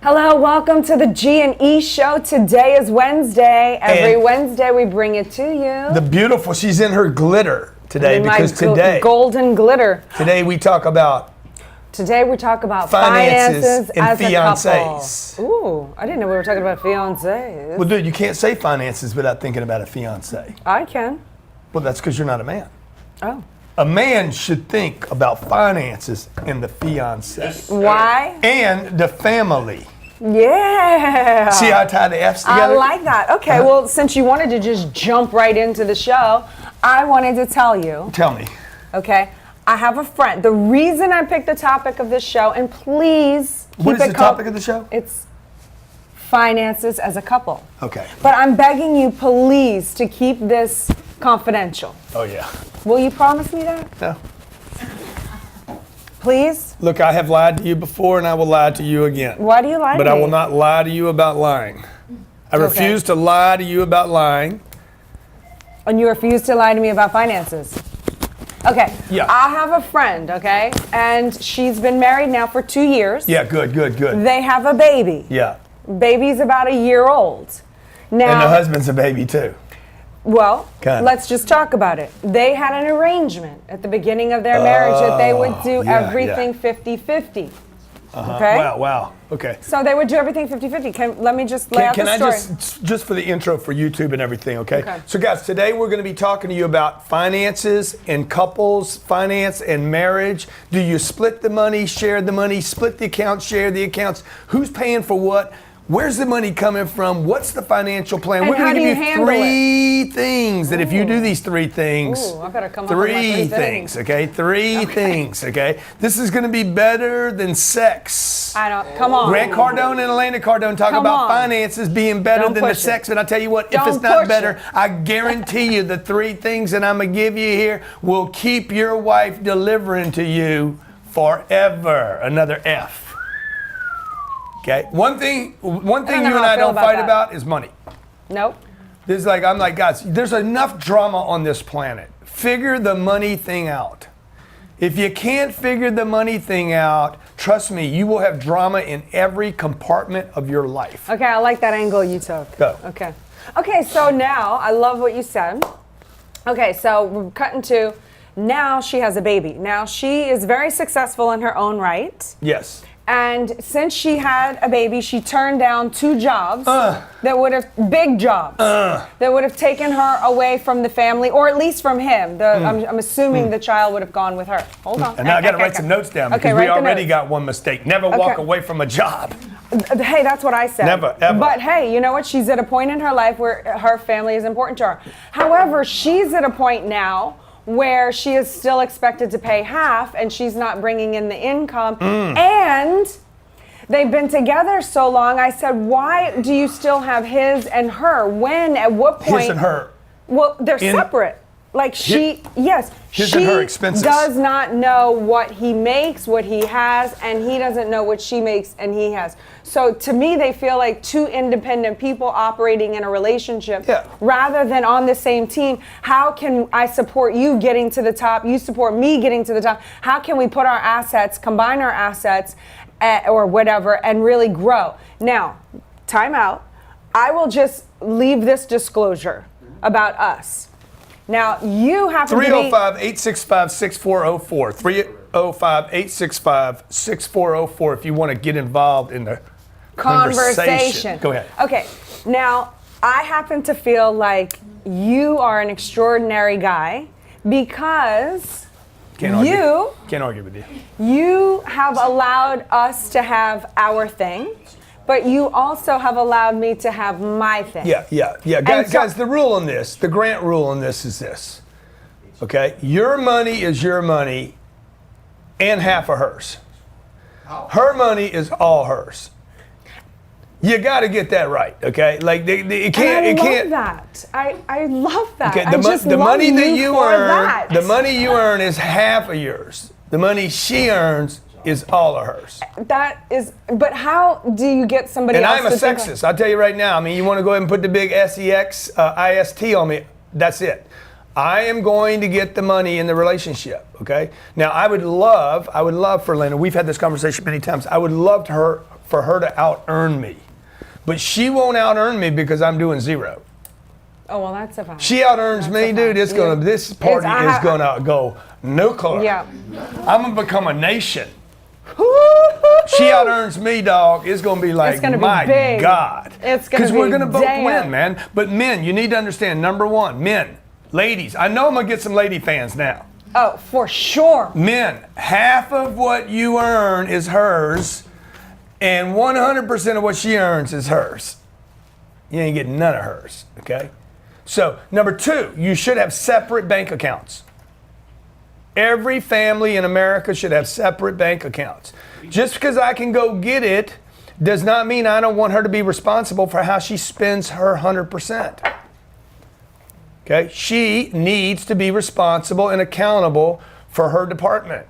Hello, welcome to the G&E Show. Today is Wednesday. Every Wednesday we bring it to you. The beautiful, she's in her glitter today because today, golden glitter. Today we talk about finances and as fiancés. a couple. Ooh, I didn't know we were talking about fiancés. Well, dude, you can't say finances without thinking about a fiancé. I can. Well, that's because you're not a man. Oh. A man should think about finances and the fiancé. Why? And the family. Yeah. See how I tie the F's together? I like that. Okay, well, since you wanted to just jump right into the show, I wanted to tell you. Tell me. Okay, I have a friend. The reason I picked the topic of this show, and please keep What is it the topic of the show? It's finances as a couple. Okay. But I'm begging you, please, to keep this confidential. Oh, yeah. Will you promise me that? No. Please? Look, I have lied to you before and I will lie to you again. Why do you lie to me? But I will not lie to you about lying. I refuse to lie to you about lying. And you refuse to lie to me about finances. Okay. Yeah. I have a friend, okay? And she's been married now for 2 years. Yeah, good. They have a baby. Yeah. Baby's about a year old. Now, And the husband's a baby too. well, Kinda. let's just talk about it. They had an arrangement at the beginning of their marriage that they would do everything 50-50. Okay? Wow. Okay. So they would do everything 50-50. Let me just lay out the story. Can I just for the intro for YouTube and everything, okay? Okay. So guys, today we're going to be talking to you about finances and couples, finance and marriage. Do you split the money, share the money, split the accounts, share the accounts? Who's paying for what? Where's the money coming from? What's the financial plan? And We're going to give you handle three things that if you do these three things, I better come up with my three things. okay? Three things, okay? This is going to be better than sex. Come on. Grant Cardone and Elena Cardone talk about finances being better than the sex, and I tell you what, if it's not better, I guarantee you the three things that I'm going to give you here will keep your wife delivering to you forever. Another F. Okay. One thing you and I don't fight about is money. Nope. I'm like, guys, there's enough drama on this planet. Figure the money thing out. If you can't figure the money thing out, trust me, you will have drama in every compartment of your life. Okay, I like that angle you took. Go. Okay, so now, I love what you said. Okay, so we're cutting to, now she has a baby. Now she is very successful in her own right. Yes. And since she had a baby, she turned down 2 jobs that would have, big jobs, that would have taken her away from the family, or at least from him. I'm assuming the child would have gone with her. Hold on. And now I got to write some notes down because we already got one mistake. Never walk away from a job. Hey, that's what I said. Never, ever. But hey, you know what? She's at a point in her life where her family is important to her. However, she's at a point now where she is still expected to pay half and she's not bringing in the income. And they've been together so long, I said, why do you still have his and her? When, at what point? His and her. Well, they're separate. Like his and her expenses. Does not know what he makes, what he has, and he doesn't know what she makes and he has. So to me, they feel like 2 independent people operating in a relationship rather than on the same team. How can I support you getting to the top? You support me getting to the top. How can we put our assets, combine our assets or whatever and really grow? Now, time out. I will just leave this disclosure about us. Now, you have to 305-865-6404. 305-865-6404 if you want to get involved in the conversation. Go ahead. Okay. Now, I happen to feel like you are an extraordinary guy because can't argue with you. You have allowed us to have our thing. But you also have allowed me to have my thing. Yeah. Guys, the rule on this, the Grant rule on this is this. Okay? Your money is your money and half of hers. Her money is all hers. You got to get that right, okay? Like it can't. I love that. I love that. Okay, the money that you earn, the money you earn is half of yours. The money she earns is all of hers. But how do you get somebody else? And I'm a sexist. I'll tell you right now. I mean, you want to go ahead and put the big SEX, IST on me, that's it. I am going to get the money in the relationship, okay? Now, I would love for Elena, we've had this conversation many times, I would love for her to out-earn me. But she won't out-earn me because I'm doing zero. Oh, well, that's a fact. She out-earns me, dude. This party is gonna go nuclear. Yeah. I'm gonna become a nation. She out-earns me, dog. It's gonna be like, my God. It's gonna be, because we're gonna both win, man. But men, you need to understand, number one, men, ladies, I know I'm gonna get some lady fans now. Oh, for sure. Men, half of what you earn is hers, and 100% of what she earns is hers. You ain't getting none of hers, okay? So, number two, you should have separate bank accounts. Every family in America should have separate bank accounts. Just because I can go get it does not mean I don't want her to be responsible for how she spends her 100%. Okay? She needs to be responsible and accountable for her department.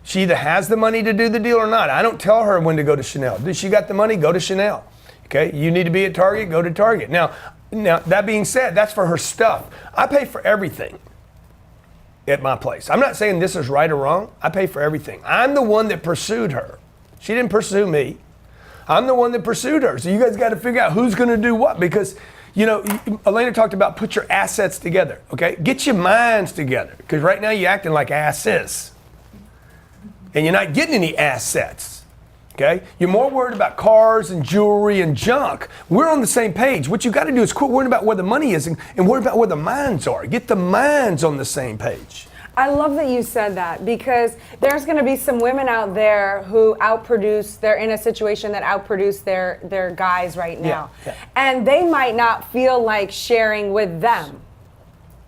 She either has the money to do the deal or not. I don't tell her when to go to Chanel. Does she got the money? Go to Chanel. Okay? You need to be at Target? Go to Target. Now, that being said, that's for her stuff. I pay for everything at my place. I'm not saying this is right or wrong. I pay for everything. I'm the one that pursued her. She didn't pursue me. I'm the one that pursued her. So you guys got to figure out who's going to do what, because, you know, Elena talked about put your assets together, okay? Get your minds together, because right now you're acting like asses. And you're not getting any assets. Okay? You're more worried about cars and jewelry and junk. We're on the same page. What you got to do is quit worrying about where the money is and worry about where the minds are. Get the minds on the same page. I love that you said that, because there's going to be some women out there who they're in a situation that outproduce their guys right now. Yeah. And they might not feel like sharing with them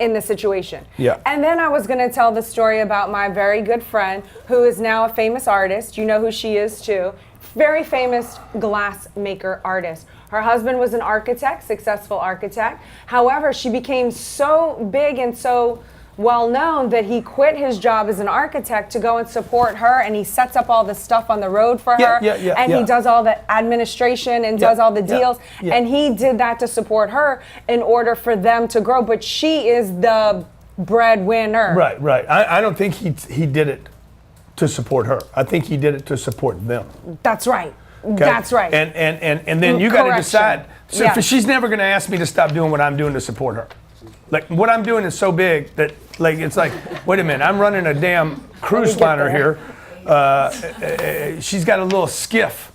in the situation. Yeah. And then I was going to tell the story about my very good friend who is now a famous artist. You know who she is too. Very famous glass maker artist. Her husband was an architect, successful architect. However, she became so big and so well known that he quit his job as an architect to go and support her, and he sets up all the stuff on the road for her, and he does all the administration and does all the deals, and he did that to support her in order for them to grow, but she is the breadwinner. Right. I don't think he did it to support her. I think he did it to support them. That's right. Okay? That's right. And then you got to decide. So if she's never going to ask me to stop doing what I'm doing to support her. Like, what I'm doing is so big that, like, it's like, wait a minute, I'm running a damn cruise liner here. She's got a little skiff.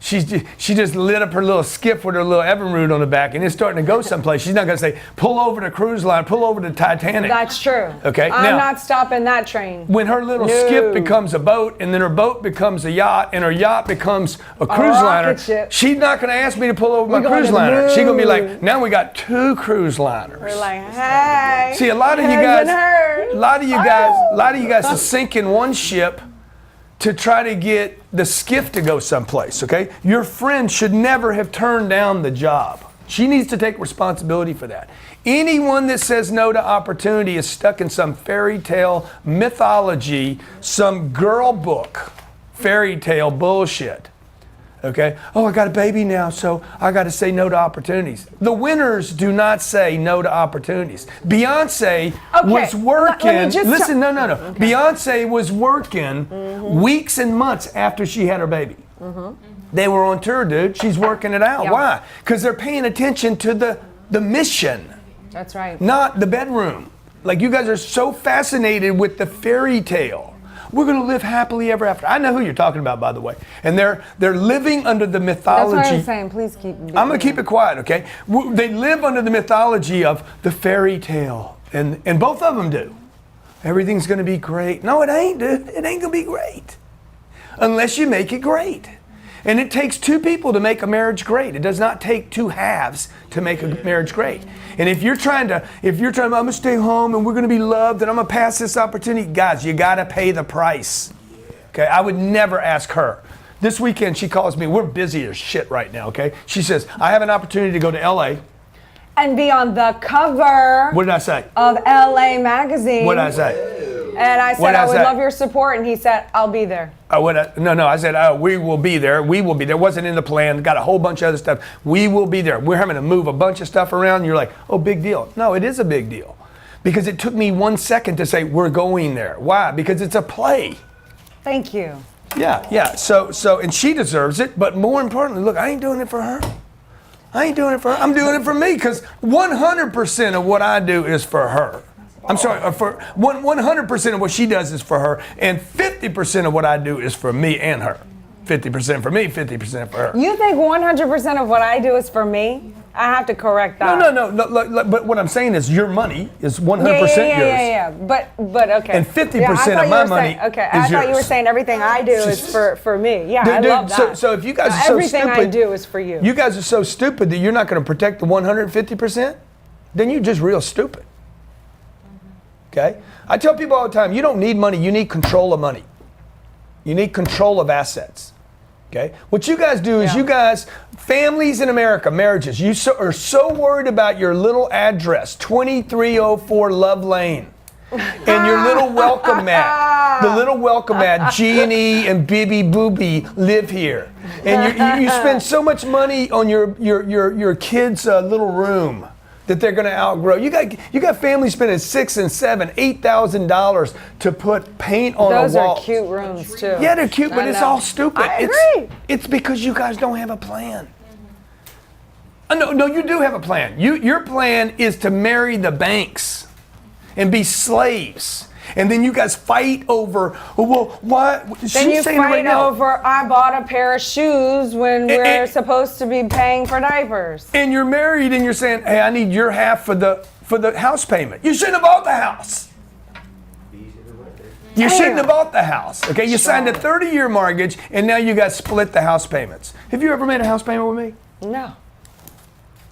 She just lit up her little skiff with her little Evinrude on the back, and it's starting to go someplace. She's not going to say, pull over the cruise line, pull over the Titanic. That's true. Okay. I'm not stopping that train. When her little skiff becomes a boat, and then her boat becomes a yacht, and her yacht becomes a cruise liner, she's not going to ask me to pull over my cruise liner. She's going to be like, now we got 2 cruise liners. We're like, hey. See, a lot of you guys are sinking one ship to try to get the skiff to go someplace, okay? Your friend should never have turned down the job. She needs to take responsibility for that. Anyone that says no to opportunity is stuck in some fairy tale mythology, some girl book fairy tale bullshit, okay? Oh, I got a baby now, so I got to say no to opportunities. The winners do not say no to opportunities. Beyonce was working. Listen, no. Okay. Beyonce was working weeks and months after she had her baby. They were on tour, dude. She's working it out. Yep. Why? Because they're paying attention to the mission. That's right. Not the bedroom. Like, you guys are so fascinated with the fairy tale. We're going to live happily ever after. I know who you're talking about, by the way. And they're living under the mythology. That's what I'm saying. Please keep. I'm going to keep it quiet, okay? They live under the mythology of the fairy tale. And both of them do. Everything's going to be great. No, it ain't, dude. It ain't going to be great. Unless you make it great. And it takes 2 people to make a marriage great. It does not take 2 halves to make a marriage great. And if you're trying, I'm going to stay home and we're going to be loved and I'm going to pass this opportunity, guys, you got to pay the price. Okay, I would never ask her. This weekend she calls me. We're busy as shit right now, okay? She says, I have an opportunity to go to LA. And be on the cover. What did I say? Of LA magazine. What did I say? And I said, I would love your support. And he said, I'll be there. No, I said, we will be there. We will be there. It wasn't in the plan. Got a whole bunch of other stuff. We will be there. We're having to move a bunch of stuff around. And you're like, oh, big deal. No, it is a big deal. Because it took me 1 second to say, we're going there. Why? Because it's a play. Thank you. Yeah. So, and she deserves it. But more importantly, look, I ain't doing it for her. I ain't doing it for her. I'm doing it for me, because 100% of what I do is for her. I'm sorry, for 100% of what she does is for her, and 50% of what I do is for me and her. 50% for me, 50% for her. You think 100% of what I do is for me? I have to correct that. No. But what I'm saying is your money is 100% yours. Yeah. But okay. And 50% of my money okay, is I thought yours. you were saying everything I do is for me. Yeah, I love that. So if you guys are so everything stupid, I do is for you. You guys are so stupid that you're not going to protect the 150%, then you're just real stupid. Okay? I tell people all the time, you don't need money, you need control of money. You need control of assets. Okay? What you guys do is you guys, families in America, marriages, you are so worried about your little address, 2304 Love Lane, and your little welcome mat. The little welcome mat, G&E and Bibby Booby live here. And you spend so much money on your kids' little room that they're going to outgrow. You got families spending $6,000 and $7,000, $8,000 to put paint on a wall. Those are cute rooms too. Yeah, they're cute, but it's all stupid. I agree. It's because you guys don't have a plan. No, you do have a plan. Your plan is to marry the banks and be slaves. And then you guys fight over, well, why? Then you fight over, I bought a pair of shoes when we're supposed to be paying for diapers. And you're married and you're saying, hey, I need your half for the house payment. You shouldn't have bought the house. You shouldn't have bought the house. Okay, you signed a 30-year mortgage and now you guys split the house payments. Have you ever made a house payment with me? No.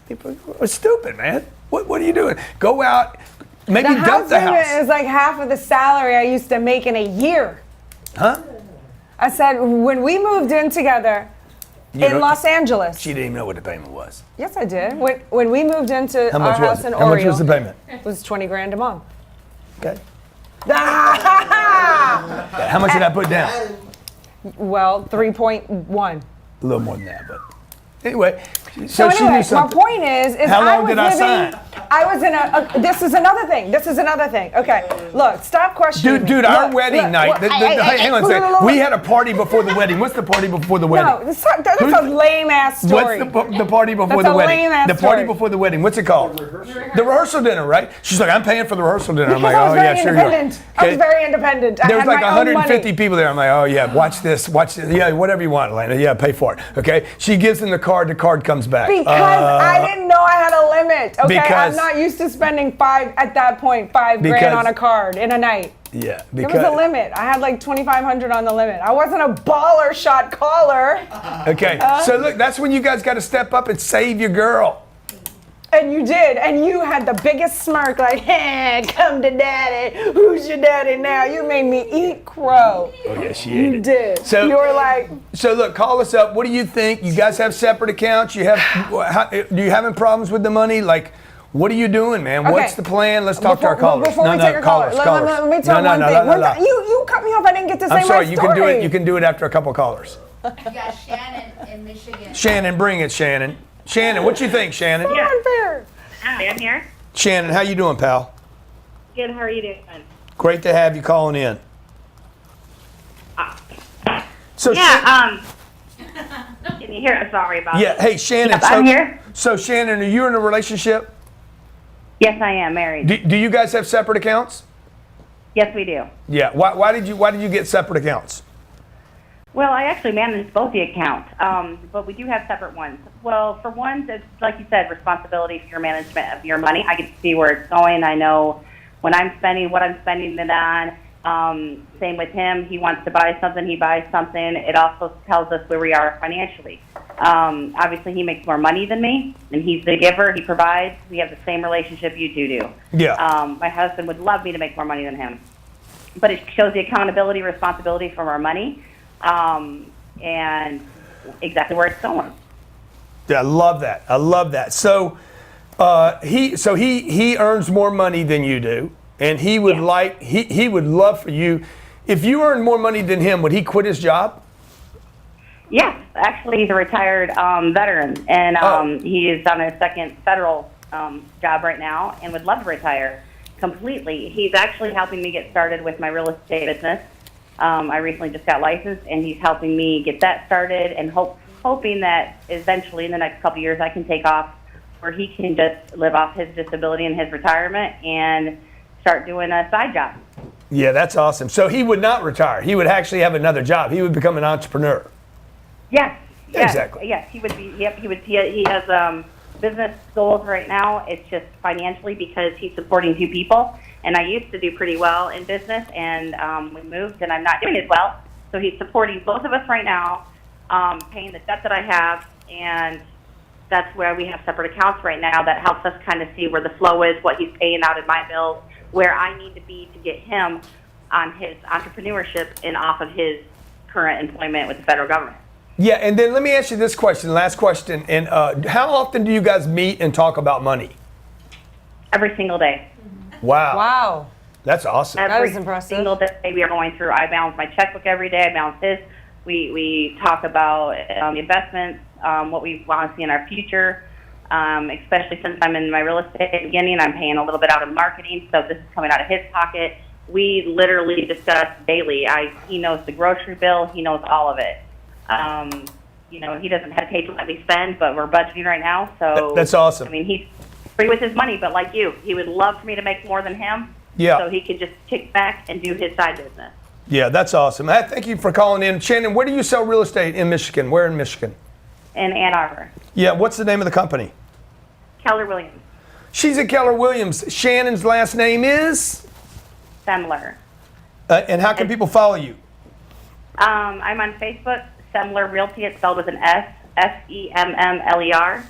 It's stupid, man. What are you doing? Go out. Maybe the dump the house. Is like half of the salary I used to make in a year. Huh? I said, when we moved in together in Los Angeles. She didn't even know what the payment was. Yes, I did. When we moved into our house in Oreo. How much was the payment? It was $20,000 a month. Okay. How much did I put down? Well, 3.1. A little more than that, but anyway. So she anyway, knew something. My point is how long did I sign? I was in this is another thing. Okay, look, stop questioning Dude, our wedding night. Hang on a second. We had a party before the wedding. What's the party before the wedding? No, that's a lame ass story. What's the party before the wedding? The party before the wedding. What's it called? The rehearsal dinner, right? She's like, I'm paying for the rehearsal dinner. I'm like, oh yeah, sure you are. I was very independent. There was like 150 people there. I'm like, oh yeah, watch this. Yeah, whatever you want, Elena. Yeah, pay for it. Okay. She gives them the card. The card comes back. Because I didn't know I had a limit. Okay, I'm not used to spending $5,000 on a card in a night. Yeah, there was a limit. I had like $2,500 on the limit. I wasn't a baller shot caller. Okay, so look, that's when you guys got to step up and save your girl. And you did, and you had the biggest smirk, like, hey, come to daddy. Who's your daddy now? You made me eat crow. Oh yeah, she ate it. You did. So you were like. So look, call us up. What do you think? You guys have separate accounts. Do you having problems with the money? Like, what are you doing, man? Okay. What's the plan? Let's talk to our callers. Before we take a caller, let me tell one thing. You cut me off. I didn't get to say my story. I'm sorry. You can do it after a couple callers. You got Shannon in Michigan. Shannon, bring it, Shannon. Shannon, what you think, Shannon? So unfair. Hi, I'm here. Shannon, how you doing, pal? Good, how are you doing? Great to have you calling in. So yeah, can you hear us? Sorry about that. Yeah, hey, Shannon. Yep, I'm here. So, Shannon, are you in a relationship? Yes, I am married. Do you guys have separate accounts? Yes, we do. Yeah. Why did you get separate accounts? Well, I actually manage both the accounts, but we do have separate ones. Well, for one, it's like you said, responsibility for your management of your money. I get to see where it's going. I know when I'm spending, what I'm spending it on. Same with him. He wants to buy something, he buys something. It also tells us where we are financially. Obviously, he makes more money than me, and he's the giver. He provides. We have the same relationship you two do. Yeah. My husband would love me to make more money than him, but it shows the accountability, responsibility from our money. And exactly where it's going. Yeah, I love that. So, he earns more money than you do, and he would he would love for you. If you earn more money than him, would he quit his job? Yes, actually, he's a retired veteran, and he is on his second federal job right now, and would love to retire. completely. He's actually helping me get started with my real estate business. I recently just got licensed, and he's helping me get that started, and hoping that eventually in the next couple of years I can take off where he can just live off his disability and his retirement and start doing a side job. Yeah, that's awesome. So he would not retire. He would actually have another job. He would become an entrepreneur. Yes. Exactly. Yes, he would be. Yep, he would. He has business goals right now. It's just financially because he's supporting 2 people, and I used to do pretty well in business, and we moved, and I'm not doing as well. So he's supporting both of us right now, paying the debt that I have, and that's where we have separate accounts right now. That helps us kind of see where the flow is, what he's paying out in my bills, where I need to be to get him on his entrepreneurship and off of his current employment with the federal government. Yeah, and then let me ask you this question, last question. And how often do you guys meet and talk about money? Every single day. Wow. Wow. That's awesome. That is impressive. Every single day we are going through. I balance my checkbook every day. I balance his. We talk about the investments, what we want to see in our future, especially since I'm in my real estate beginning. I'm paying a little bit out of marketing, so this is coming out of his pocket. We literally discuss daily. He knows the grocery bill. He knows all of it. He doesn't hesitate to let me spend, but we're budgeting right now. So that's awesome. I mean, he's free with his money, but like you, he would love for me to make more than him. Yeah. So he could just kick back and do his side business. Yeah, that's awesome. Thank you for calling in. Shannon, where do you sell real estate in Michigan? Where in Michigan? In Ann Arbor. Yeah, what's the name of the company? Keller Williams. She's at Keller Williams. Shannon's last name is? Semler. And how can people follow you? I'm on Facebook, Semler Realty. It's spelled with an S, Semmler,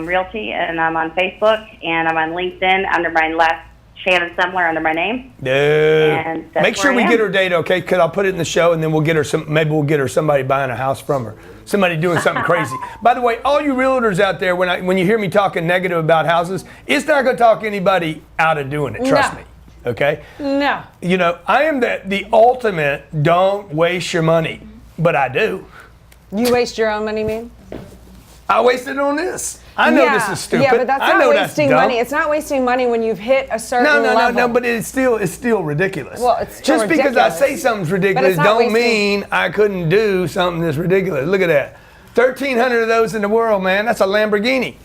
Realty. And I'm on Facebook, and I'm on LinkedIn under my last Shannon Semler under my name. And make sure we get her data, okay? Because I'll put it in the show, and then we'll get her maybe we'll get her somebody buying a house from her. Somebody doing something crazy. By the way, all you realtors out there, when you hear me talking negative about houses, it's not going to talk anybody out of doing it. Trust me. Okay? No. I am the ultimate don't waste your money, but I do. You waste your own money, mean? I wasted it on this. I know this is stupid. Yeah, but that's not wasting that's money. It's not wasting money when you've hit a certain level. No, but it's still ridiculous. Well, it's still just because I say something's ridiculous don't mean I couldn't do something that's ridiculous. Look at that. 1,300 of those in the world, man. That's a Lamborghini.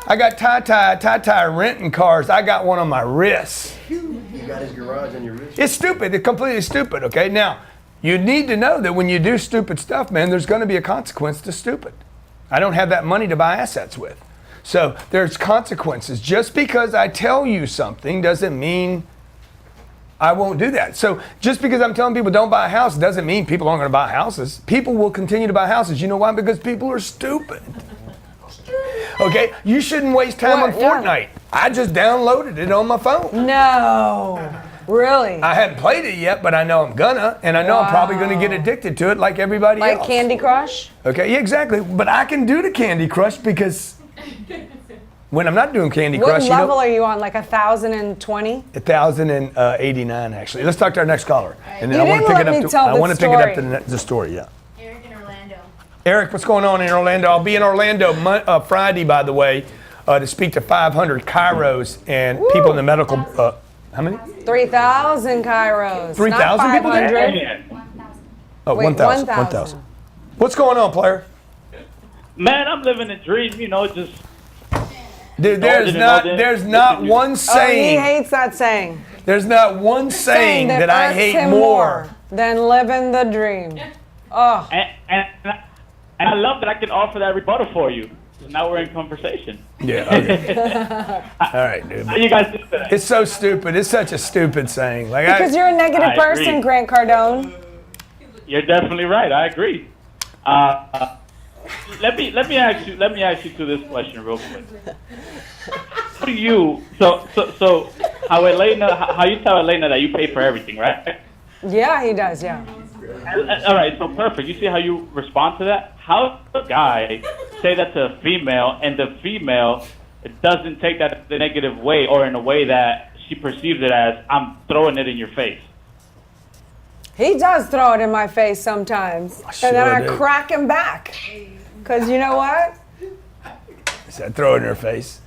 I got Ty renting cars. I got one on my wrist. You got his garage on your wrist. It's stupid. It's completely stupid, okay? Now, you need to know that when you do stupid stuff, man, there's going to be a consequence to stupid. I don't have that money to buy assets with. So there's consequences. Just because I tell you something doesn't mean I won't do that. So just because I'm telling people don't buy a house doesn't mean people aren't going to buy houses. People will continue to buy houses. You know why? Because people are stupid. Okay? You shouldn't waste time on Fortnite. I just downloaded it on my phone. No. Really? I haven't played it yet, but I know I'm gonna, and I know I'm probably gonna get addicted to it like everybody else. Like Candy Crush? Okay, yeah, exactly. But I can do the Candy Crush because when I'm not doing Candy Crush, What level are you on? Like 1,020? 1,089 actually. Let's talk to our next caller, and then You I want to didn't pick it let up. me tell I the want to pick it up story. to the story. Yeah. Eric in Orlando. Eric, what's going on in Orlando? I'll be in Orlando Friday, by the way, to speak to 500 chiros and people in the medical. How many? 3,000 chiros. 3,000 people there? 500. Oh, Wait, 1,000. 1,000. 1,000. What's going on, player? Man, I'm living a dream, just. Dude, there's not one Oh, he saying. hates that saying. There's not one saying that I irks hate him more. than living the dream. Oh. And I love that I can offer that rebuttal for you. So now we're in conversation. Yeah. Okay. All right, dude. How you guys do that? It's so stupid. It's such a stupid saying. Because you're a negative I person, agree. Grant Cardone. You're definitely right. I agree. Let me ask you to this question real quick. How do you how you tell Elena that you pay for everything, right? Yeah, he does, yeah. All right, so perfect. You see how you respond to that? How does a guy say that to a female, and the female doesn't take that the negative way, or in a way that she perceives it as, I'm throwing it in your face? He does throw it in my face sometimes. sure and then I do. crack him back. Because you know what? Is that throw it in her face?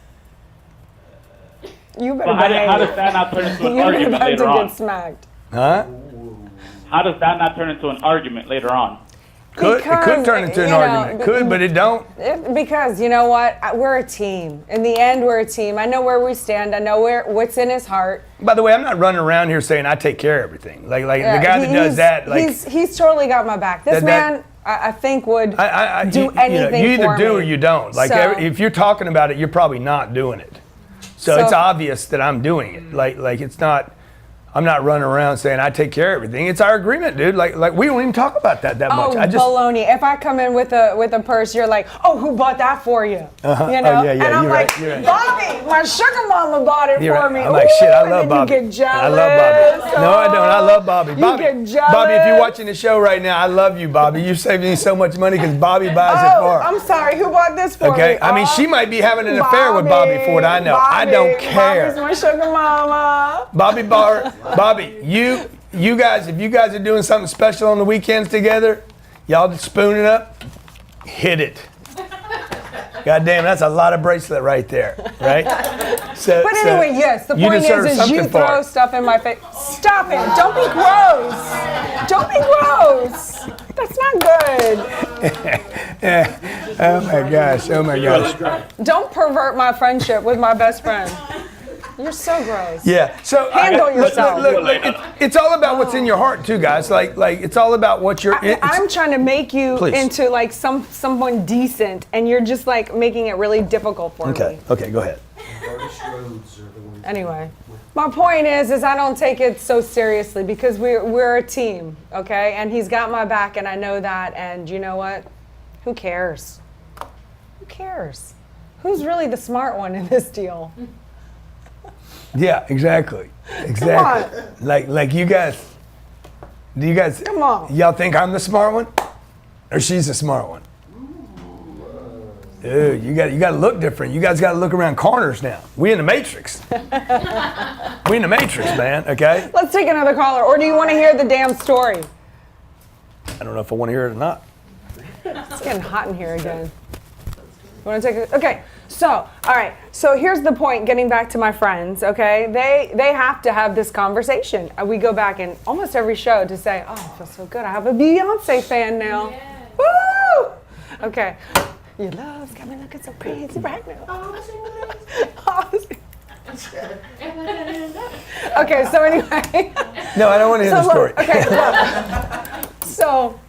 You better how does that not turn into an You're argument about later to on? get smacked. Huh? How does that not turn into an argument later on? It could turn into an argument. Could, but it don't. Because you know what? We're a team. In the end, we're a team. I know where we stand. I know what's in his heart. By the way, I'm not running around here saying I take care of everything. Like the guy that does that. Like he's totally got my back. This man, I think, would do anything. You either for do me. or you don't. Like if you're talking about it, you're probably not doing it. So it's obvious that I'm doing it. Like it's not. I'm not running around saying I take care of everything. It's our agreement, dude. Like we don't even talk about that much. Oh, baloney! If I come in with a purse, you're like, oh, who bought that for you? Uh-huh. You know? Oh, yeah, and I'm you're like, right. Bobby, my sugar mama bought it You're for right. me. I'm like, shit, I love and Bobby. You get jealous. I love Bobby. No, I don't. I love Bobby. You Bobby, get jealous. Bobby, if you're watching the show right now, I love you, Bobby. You saved me so much money because Bobby buys it for her. I'm sorry. Who bought this for me? Okay, I mean, she might be having an affair with Bobby for what I know. I don't care. Bobby's my sugar mama. Bobby, you guys, if you guys are doing something special on the weekends together, y'all just spoon it up, hit it. God damn, that's a lot of bracelet right there, right? But anyway, yes, the point is you throw stuff in my face. Stop it. Don't be gross. Don't be gross. That's not good. Oh my gosh. Don't pervert my friendship with my best friend. You're so gross. Yeah. So handle yourself. Look, it's all about what's in your heart too, guys. Like it's all about what you're. I'm trying to make you into like someone decent, and you're just like making it really difficult for me. Okay. Go ahead. Anyway, my point is I don't take it so seriously because we're a team, okay? And he's got my back, and I know that. And you know what? Who cares? Who cares? Who's really the smart one in this deal? Yeah, exactly. Like you guys. Do you guys? Come on. Y'all think I'm the smart one, or she's the smart one? Dude, you got to look different. You guys got to look around corners now. We in the Matrix. We in the Matrix, man. Okay. Let's take another caller. Or do you want to hear the damn story? I don't know if I want to hear it or not. It's getting hot in here again. You want to take it? Okay. So, all right. So here's the point. Getting back to my friends. Okay, they have to have this conversation. We go back in almost every show to say, "Oh, I feel so good. I have a Beyonce fan now." Yeah. Woo! Okay. Your love's got me looking so crazy right now. Okay, so anyway. No, I don't want to hear the story. Okay, look. So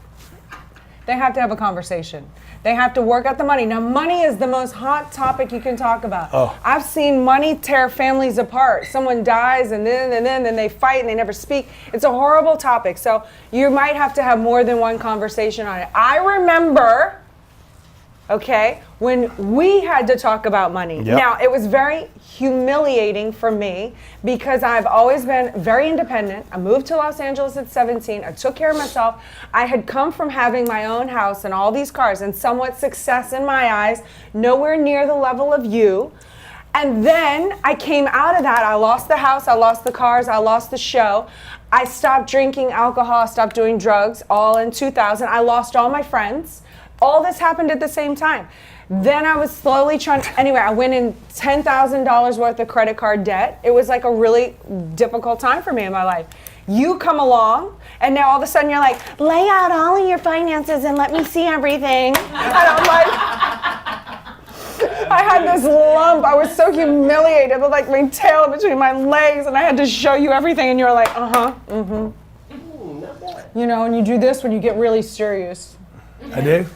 they have to have a conversation. They have to work out the money. Now, money is the most hot topic you can talk about. Oh. I've seen money tear families apart. Someone dies and then they fight and they never speak. It's a horrible topic. So you might have to have more than one conversation on it. I remember, okay, when we had to talk about money. Yep. Now, it was very humiliating for me because I've always been very independent. I moved to Los Angeles at 17. I took care of myself. I had come from having my own house and all these cars and somewhat success in my eyes, nowhere near the level of you. And then I came out of that. I lost the house, I lost the cars, I lost the show. I stopped drinking alcohol, I stopped doing drugs, all in 2000. I lost all my friends. All this happened at the same time. Then I was slowly anyway, I went in $10,000 worth of credit card debt. It was like a really difficult time for me in my life. You come along, and now all of a sudden you're like, lay out all of your finances and let me see everything. And I'm like, I had this lump. I was so humiliated with like my tail between my legs, and I had to show you everything, and you're like, You know, and you do this when you get really serious. I do?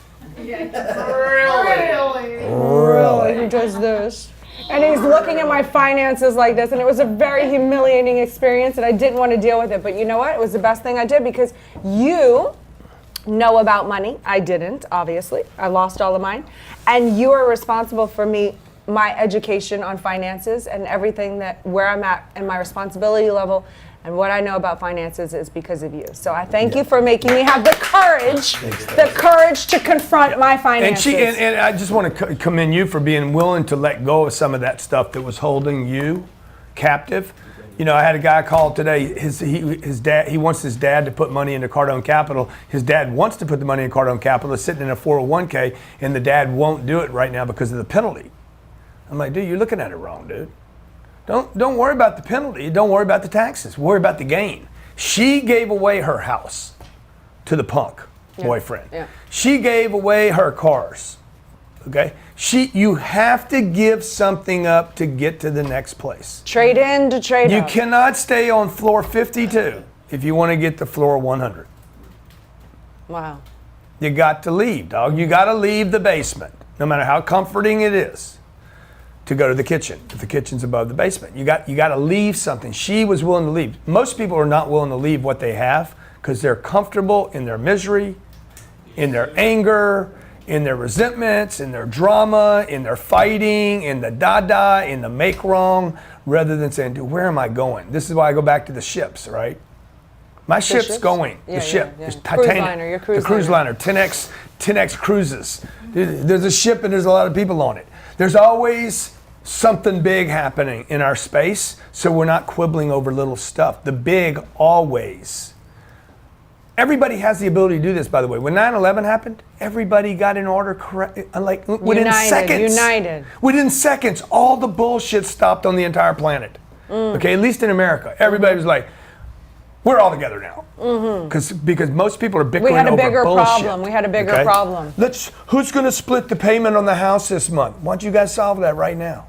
Really? He does this. And he's looking at my finances like this, and it was a very humiliating experience, and I didn't want to deal with it. But you know what? It was the best thing I did because you know about money. I didn't, obviously. I lost all of mine. And you are responsible for my education on finances and everything where I'm at and my responsibility level. And what I know about finances is because of you. So I thank you for making me have the courage to confront my finances. And I just want to commend you for being willing to let go of some of that stuff that was holding you captive. You know, I had a guy call today. His dad, he wants his dad to put money into Cardone Capital. His dad wants to put the money in Cardone Capital. It's sitting in a 401k, and the dad won't do it right now because of the penalty. I'm like, dude, you're looking at it wrong, dude. Don't worry about the penalty. Don't worry about the taxes. Worry about the gain. She gave away her house to the punk boyfriend. Yeah. She gave away her cars. Okay? You have to give something up to get to the next place. Trade in to trade You out. cannot stay on floor 52 if you want to get to floor 100. Wow. You got to leave, dog. You got to leave the basement, no matter how comforting it is, to go to the kitchen. If the kitchen's above the basement, you got to leave something. She was willing to leave. Most people are not willing to leave what they have because they're comfortable in their misery, in their anger, in their resentments, in their drama, in their fighting, in the da-da, in the make wrong, rather than saying, dude, where am I going? This is why I go back to the ships, right? My ship's ships? going. Yeah, the ship. yeah. It's Cruise Titanic. liner, your the cruise liner. 10X cruises. There's a ship and there's a lot of people on it. There's always something big happening in our space, so we're not quibbling over little stuff. The big always. Everybody has the ability to do this, by the way. When 9/11 happened, everybody got in order like within seconds. United. Within seconds, all the bullshit stopped on the entire planet. Okay, at least in America. Everybody was like, we're all together now. Because most people are bickering over bullshit. We had a bigger problem. We had a bigger problem. Who's going to split the payment on the house this month? Why don't you guys solve that right now?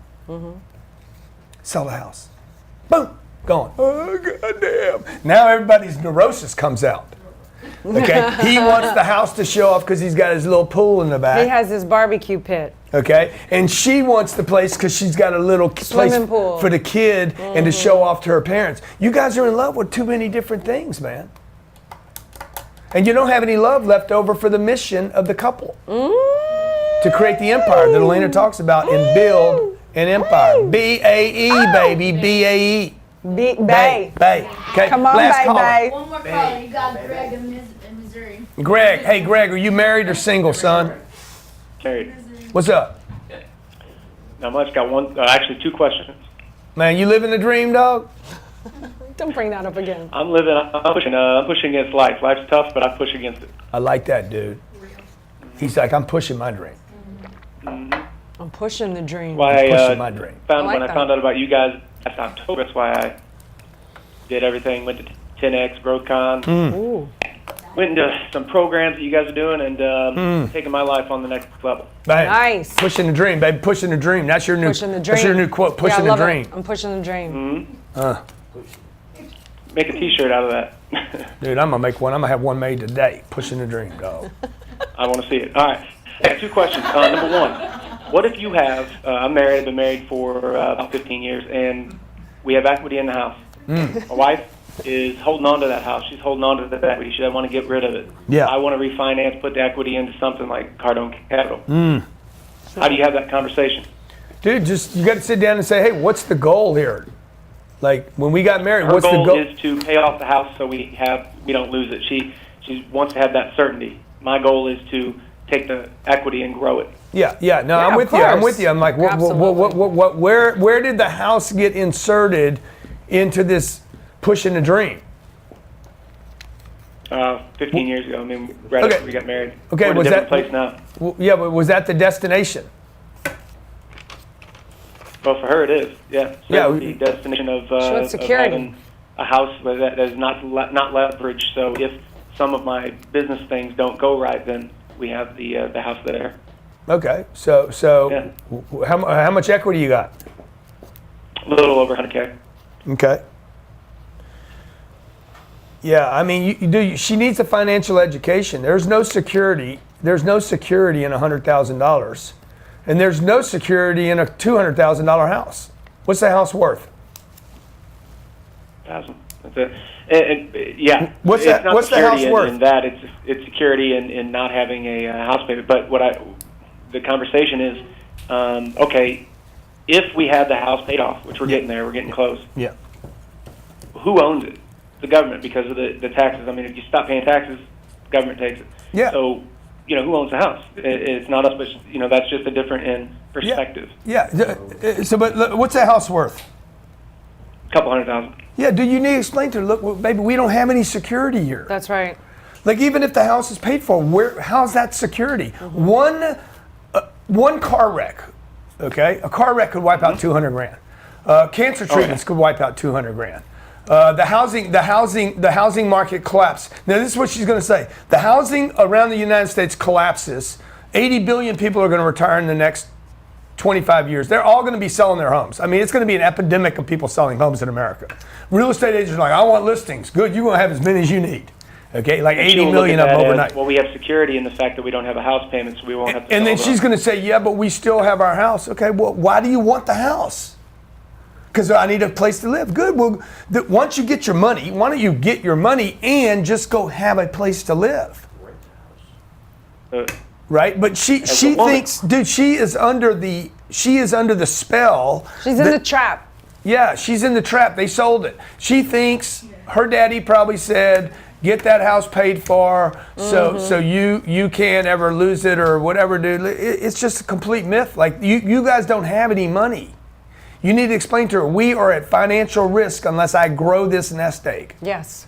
Sell the house. Boom. Gone. Oh, goddamn. Now everybody's neurosis comes out. Okay, he wants the house to show off because he's got his little pool in the back. He has his barbecue pit. Okay, and she wants the place because she's got a little place pool for the kid and to show off to her parents. You guys are in love with too many different things, man. And you don't have any love left over for the mission of the couple to create the empire that Elena talks about and build an empire. B-A-E, baby, B-A-E. Bay. Bay. Okay. Come on, Last caller. Bay. One more call. You got Greg in Missouri. Greg, hey Greg, are you married or single, son? Married. What's up? Not much. Got one, actually 2 questions. Man, you living the dream, dog? Don't bring that up again. I'm pushing against life. Life's tough, but I push against it. I like that, dude. He's like, I'm pushing my dream. I'm pushing the dream. Why Pushing my dream. when I found out about you guys last October, that's why I did everything. Went to 10X, GrowthCon. Ooh. Went into some programs that you guys are doing and taking my life on the next level. Bang. Nice. Pushing the dream, baby. Pushing the dream. That's your new. Pushing the dream. That's your new quote. Pushing I the love dream. it. I'm pushing the dream. Make a T-shirt out of that. Dude, I'm gonna make one. I'm gonna have one made today. Pushing the dream, dog. I want to see it. All right. I have 2 questions. Number 1, what if you have, I'm married, I've been married for about 15 years, and we have equity in the house. My wife is holding on to that house. She's holding on to the equity. She doesn't want to get rid of it. Yeah. I want to refinance, put the equity into something like Cardone Capital. How do you have that conversation? Dude, you got to sit down and say, hey, what's the goal here? Like when we got married, Her what's the goal goal? is to pay off the house so we don't lose it. She wants to have that certainty. My goal is to take the equity and grow it. Yeah. No, Yeah, I'm of with you. I'm course. with you. I'm like, where did the house get inserted into this pushing the dream? 15 years ago. I mean, right Okay. after we got married. Okay, We're in a was different that- place now? Yeah, but was that the destination? Well, for her it is. Yeah. Yeah, The destination of, wants of security. having a house that is not leveraged. So if some of my business things don't go right, then we have the house there. Okay, so Yeah. how much equity you got? A little over 100K. Okay. Yeah, I mean, she needs a financial education. There's no security. There's no security in $100,000, and there's no security in a $200,000 house. What's the house worth? 1,000. That's it. Yeah. What's it's that- Not what's the security house worth? In that it's security in not having a house payment. But the conversation is, okay, if we had the house paid off, which we're getting there, we're getting close. Yeah. Who owns it? The government, because of the taxes. I mean, if you stop paying taxes, the government takes it. Yeah. So, who owns the house? It's not us, but that's just a different in perspective. Yeah. So, but look, what's that house worth? A couple $100,000. Yeah. Do you need to explain to her? Look, baby, we don't have any security here. That's right. Like even if the house is paid for, how's that security? One car wreck, okay? A car wreck could wipe out $200,000. Cancer treatments could wipe out 200 grand. The housing market collapse. Now this is what she's going to say. The housing around the United States collapses. 80 billion people are going to retire in the next 25 years. They're all going to be selling their homes. I mean, it's going to be an epidemic of people selling homes in America. Real estate agents are like, I want listings. Good, you're going to have as many as you need. Okay, like 80 million of them overnight. Well, we have security in the fact that we don't have a house payment, so we won't have to. And then she's going to say, yeah, but we still have our house. Okay, well, why do you want the house? Because I need a place to live. Good. Well, once you get your money, why don't you get your money and just go have a place to live? Right? But she thinks, dude, she is under the spell. She's in the trap. Yeah, she's in the trap. They sold it. She thinks her daddy probably said, get that house paid for so you can't ever lose it or whatever, dude. It's just a complete myth. Like you guys don't have any money. You need to explain to her, we are at financial risk unless I grow this nest egg. Yes.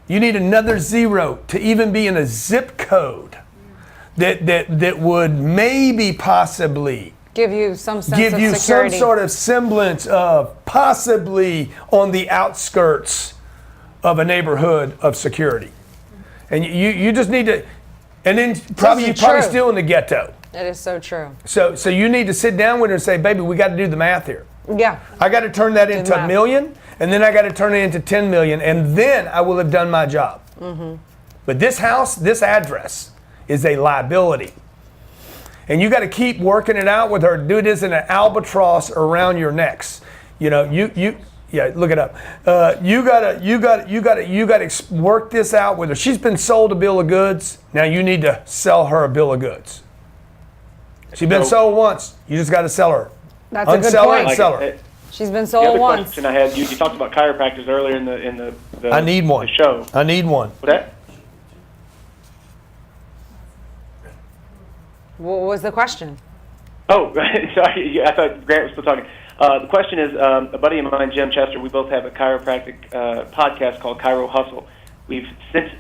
You need another zero to even be in a zip code that would maybe possibly give you some sense give of you security. some sort of semblance of possibly on the outskirts of a neighborhood of security. And you just need to, and then you're probably still in the ghetto. It is so true. So you need to sit down with her and say, baby, we got to do the math here. Yeah. I got to turn that into $1 million, and then I got to turn it into 10 million, and then I will have done my job. Mm-hmm. But this house, this address is a liability. And you got to keep working it out with her. Do this in an albatross around your necks. You know, yeah, look it up. You gotta work this out with her. She's been sold a bill of goods. Now you need to sell her a bill of goods. She's been sold once. You just got to sell her. That's a good point. Sell her. She's been The sold other once. question I had, you talked about chiropractors earlier in the I need one. The show. I need one. What that? What was the question? Oh, sorry. I thought Grant was still talking. The question is, a buddy of mine, Jim Chester, we both have a chiropractic podcast called Chiro Hustle. We've sent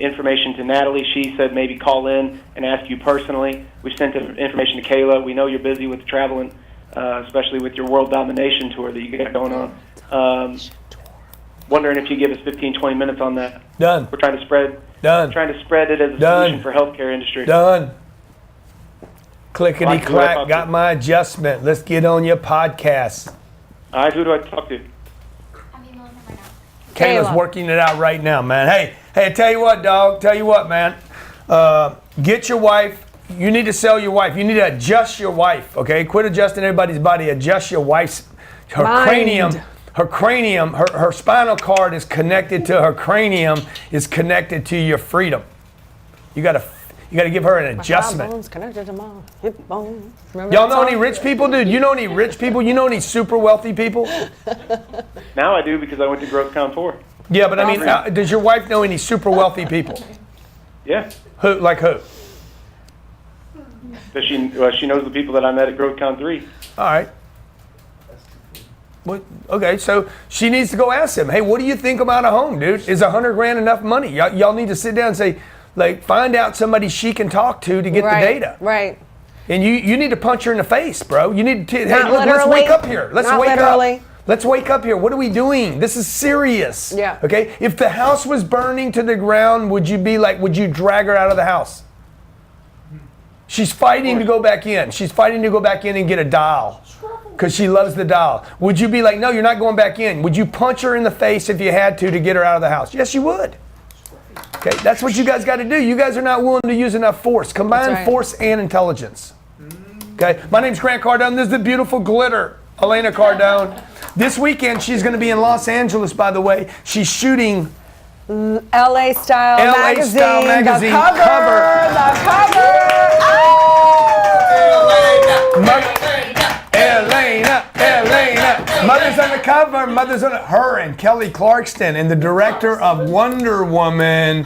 information to Natalie. She said maybe call in and ask you personally. We've sent information to Kayla. We know you're busy with traveling, especially with your world domination tour that you got going on. Wondering if you give us 15, 20 minutes on that. Done. We're trying to spread it as a solution for healthcare industry. Done. Clickety clack, got my adjustment. Let's get on your podcast. All right, who do I talk to? I'm emailing him right now. Kayla's working it out right now, man. Hey, tell you what, dog. Tell you what, man. Get your wife. You need to sell your wife. You need to adjust your wife, okay? Quit adjusting everybody's body. Adjust your wife's, her cranium. Her cranium, her spinal cord is connected to her cranium, is connected to your freedom. You got to give her an adjustment. Bones connected to my hip bone. Y'all know any rich people, dude? You know any rich people? You know any super wealthy people? Now I do because I went to GrowthCon 4. Yeah, but I mean, does your wife know any super wealthy people? Yeah. Who? Like who? But she knows the people that I met at GrowthCon 3. All right. Well, okay, so she needs to go ask him, hey, what do you think about a home, dude? Is $100,000 enough money? Y'all need to sit down and say, like, find out somebody she can talk to get the data. Right. And you need to punch her in the face, bro. You need to, let's wake up here. Let's wake up. Let's wake up here. What are we doing? This is serious. Yeah. Okay? If the house was burning to the ground, would you drag her out of the house? She's fighting to go back in. She's fighting to go back in and get a doll because she loves the doll. Would you be like, no, you're not going back in? Would you punch her in the face if you had to get her out of the house? Yes, you would. Okay, that's what you guys got to do. You guys are not willing to use enough force. Combine force and intelligence. Okay, my name's Grant Cardone. This is the beautiful glitter, Elena Cardone. This weekend, she's going to be in Los Angeles, by the way. She's shooting LA Style Magazine. The cover. Elena. Mother's on the cover. Her and Kelly Clarkson and the director of Wonder Woman.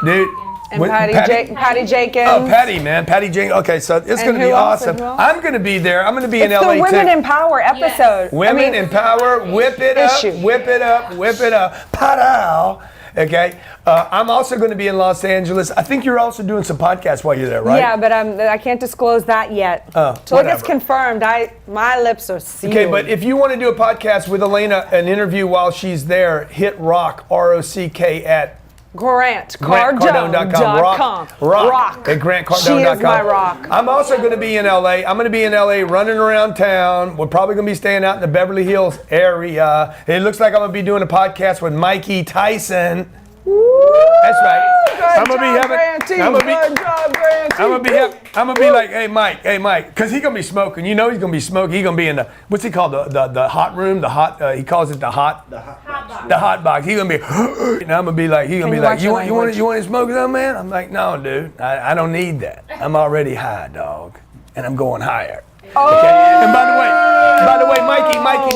Dude. And Patty Jenkins. Oh, Patty, man. Patty Jenkins. Okay, so it's going to be awesome. I'm going to be there. I'm going to be in LA too. It's the Women in Power episode. Women in Power. Whip it up. Whip it up. Whip it up. Pow. Okay. I'm also going to be in Los Angeles. I think you're also doing some podcasts while you're there, right? Yeah, but I can't disclose that yet. Till it gets confirmed. My lips are sealed. Okay, but if you want to do a podcast with Elena, an interview while she's there, hit rock, R-O-C-K at GrantCardone.com. Rock at GrantCardone.com. She is my rock. I'm also going to be in LA. I'm going to be in LA running around town. We're probably going to be staying out in the Beverly Hills area. It looks like I'm going to be doing a podcast with Mikey Tyson. That's right. I'm gonna be like, hey Mike, because he's gonna be smoking. You know he's gonna be smoking. He's gonna be in the what's he called the hot room, he calls it the hot box. He's gonna be, and I'm gonna be like, you want to smoke something, man? I'm like, no, dude, I don't need that. I'm already high, dog, and I'm going higher. Okay. And by the way,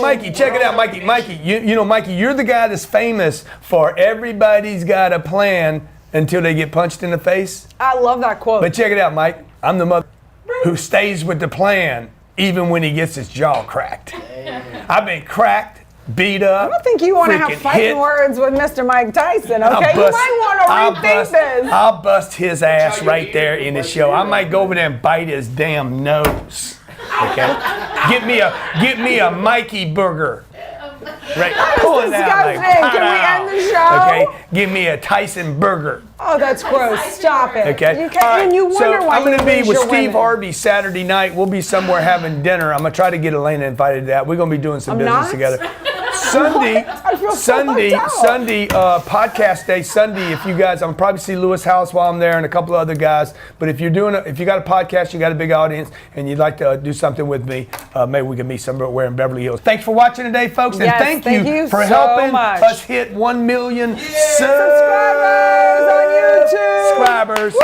Mikey, check it out, Mikey. You know, Mikey, you're the guy that's famous for everybody's got a plan until they get punched in the face. I love that quote. But check it out, Mike. I'm the mother who stays with the plan even when he gets his jaw cracked. I've been cracked, beat up. I don't think you want to have fighting words with Mr. Mike Tyson, okay? You might want to rethink this. I'll bust his ass right there in the show. I might go over there and bite his damn nose. Okay, get me a Mikey burger. Right, pull it out. Like, can we end the show? Okay, give me a Tyson burger. Oh, that's gross. Stop it. Okay. And you wonder why I'm going to be with Steve women. Harvey Saturday night. We'll be somewhere having dinner. I'm going to try to get Elena invited to that. We're going to be doing some business together. Sunday, podcast day Sunday. If you guys, I'm probably see Lewis House while I'm there and a couple of other guys. But if you got a podcast, you got a big audience, and you'd like to do something with me, maybe we can meet somewhere in Beverly Hills. Thanks for watching today, folks, and thank you for helping us hit 1 million subscribers on YouTube. Subscribers.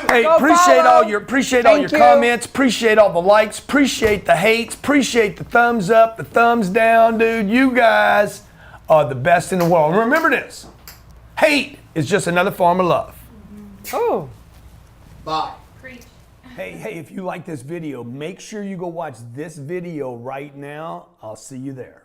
Hey, appreciate all your comments, appreciate all the likes, appreciate the hates, appreciate the thumbs up, the thumbs down, dude. You guys are the best in the world. And remember this, hate is just another form of love. Oh. Bye. Hey, if you like this video, make sure you go watch this video right now. I'll see you there.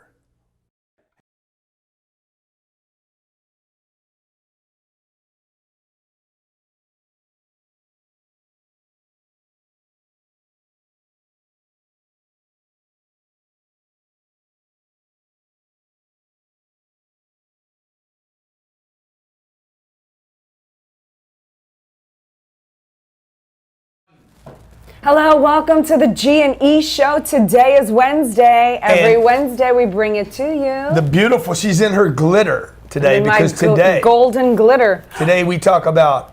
Hello, welcome to the G&E Show. Today is Wednesday. Every Wednesday we bring it to you. The beautiful, she's in her glitter today because today, golden glitter. Today we talk about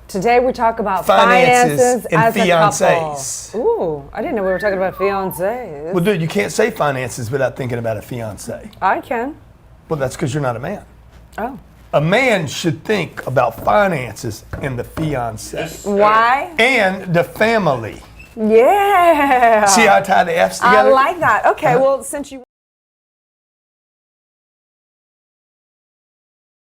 finances and as fiancés. A couple. Ooh, I didn't know we were talking about fiancés. Well, dude, you can't say finances without thinking about a fiancé. I can. Well, that's because you're not a man. Oh. A man should think about finances and the fiancé. Why? And the family. Yeah. See how I tie the F's together? I like that. Okay, well, since you...